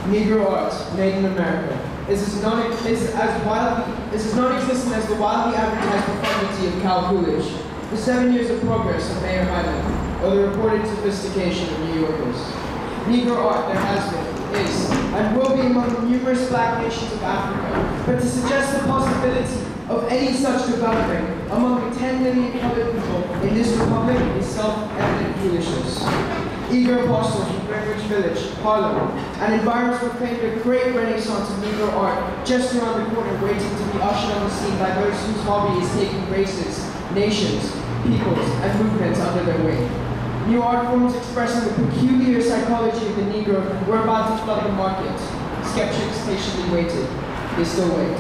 Negro art, made in America, is as non-existent as the wildly advertised profundity of Cal Coolidge, the 7 years of progress of Mayor Harlem, or the reported sophistication of New Yorkers. Negro art there has been, is, and will be among the numerous black nations of Africa, but to suggest the possibility of any such development among the 10 million colored people in this republic is self-evident foolishness. Eager apostles from Greenwich Village, Harlem, and environs proclaimed a great renaissance of Negro art just around the corner, waiting to be ushered on the scene by those whose hobby is taking races, nations, peoples, and movements under their wing. New art forms expressing the peculiar psychology of the Negro were about to flood the market. Skeptics patiently waited. They still wait.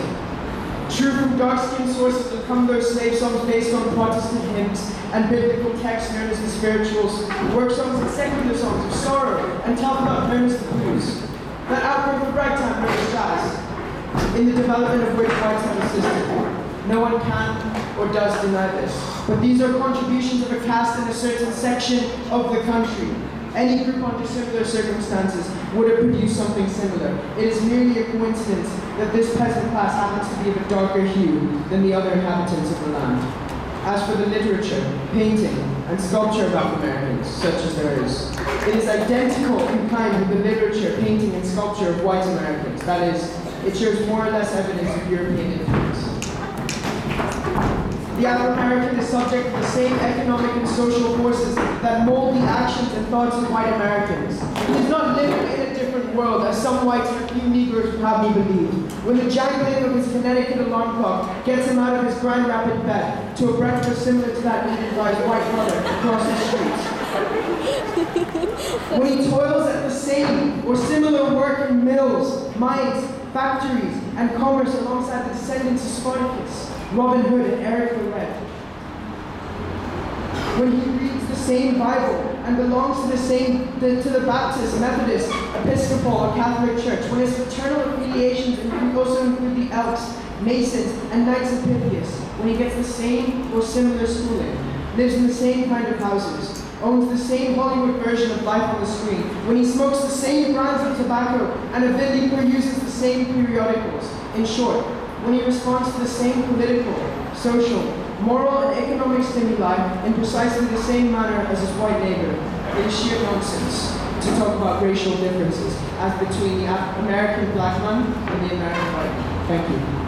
True from dark-skinned sources will come those slave songs based on Protestant hymns and biblical texts known as the spirituals, work songs and secular songs of sorrow and tough love known as the blues. That outgrowth of ragtime known as jazz, in the development of which whites have assisted. No one can or does deny this, but these are contributions of a caste in a certain section of the country. Any group under similar circumstances would have produced something similar. It is merely a coincidence that this peasant class happens to be of a darker hue than the other inhabitants of the land. As for the literature, painting, and sculpture of African Americans, such as there is, it is identical in kind with the literature, painting, and sculpture of white Americans. That is, it shows more or less evidence of European influence. The Afro-American is subject to the same economic and social forces that mold the actions and thoughts of white Americans. He is not living in a different world, as some whites or few Negroes would have me believe. When the jangling of his Connecticut alarm clock gets him out of his Grand Rapid bed to a breakfast similar to that eaten by his white brother across the street. When he toils at the same or similar work in mills, mines, factories, and commerce alongside the descendants of Spartacus, Robin Hood, and Eric the Red. When he reads the same Bible and belongs to the Baptist, Methodist, Episcopal, or Catholic Church, when his fraternal affiliations also include the Elks, Masons, and Knights of Pythias, when he gets the same or similar schooling, lives in the same kind of houses, owns the same Hollywood version of life on the screen, when he smokes the same brands of tobacco and avidly uses the same periodicals. In short, when he responds to the same political, social, moral, and economic stimuli in precisely the same manner as his white neighbor, it is sheer nonsense to talk about racial differences as between the American black man and the American white man. Thank you.